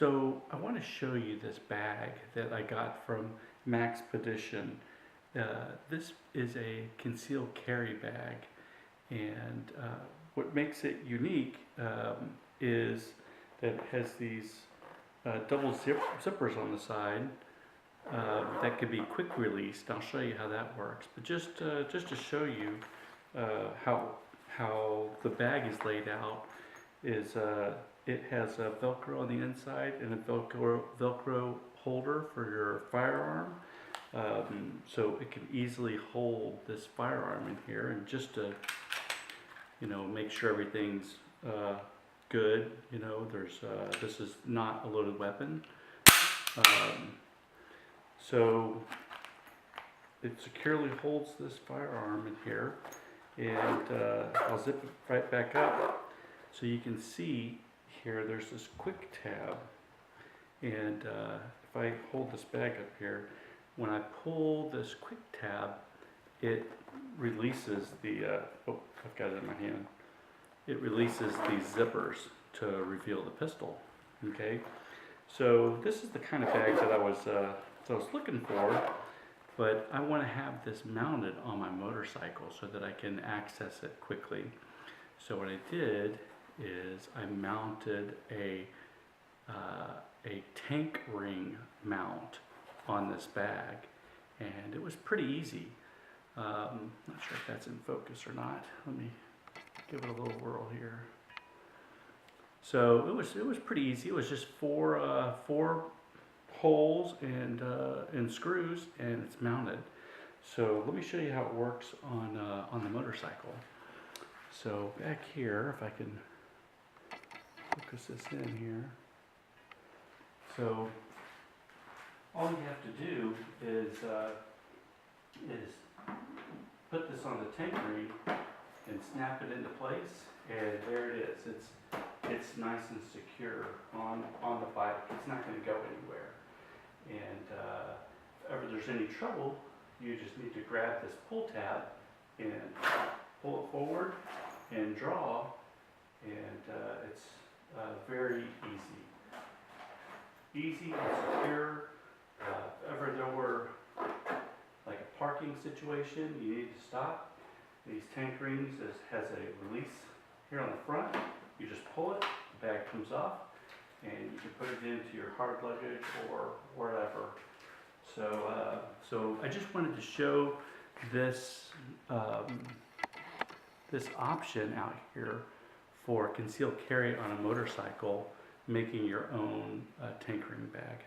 So I want to show you this bag that I got from Maxpedition. This is a concealed carry bag, and what makes it unique is that it has these double zippers on the side that can be quick released. I'll show you how that works, but just to show you how the bag is laid out is it has a Velcro on the inside and a Velcro holder for your firearm, so it can easily hold this firearm in here. And just to make sure everything's good, there's this is not a loaded weapon, so it securely holds this firearm in here. And I'll zip it right back up so you can see here there's this quick tab, and if I hold this bag up here, when I pull this quick tab, it releases the oh, I've got it in my hand. It releases these zippers to reveal the pistol. Okay, so this is the kind of bag that I was looking for, but I want to have this mounted on my motorcycle so that I can access it quickly. So what I did is I mounted a tank ring mount on this bag, and it was pretty easy. Not sure if that's in focus or not. Let me give it a little whirl here. So it was pretty easy. It was just four holes and screws, and it's mounted. So let me show you how it works on the motorcycle. So back here, if I can focus this in here. So all you have to do is put this on the tank ring and snap it into place, and there it is. It's nice and secure on the bike. It's not going to go anywhere. And if ever there's any trouble, you just need to grab this pull tab and pull it forward and draw, and it's very easy and secure. If ever there were like a parking situation, you need to stop, these tank rings has a release here on the front. You just pull it, the bag comes off, and you can put it into your hard luggage or wherever. So I just wanted to show this this option out here for concealed carry on a motorcycle, making your own tank ring bag.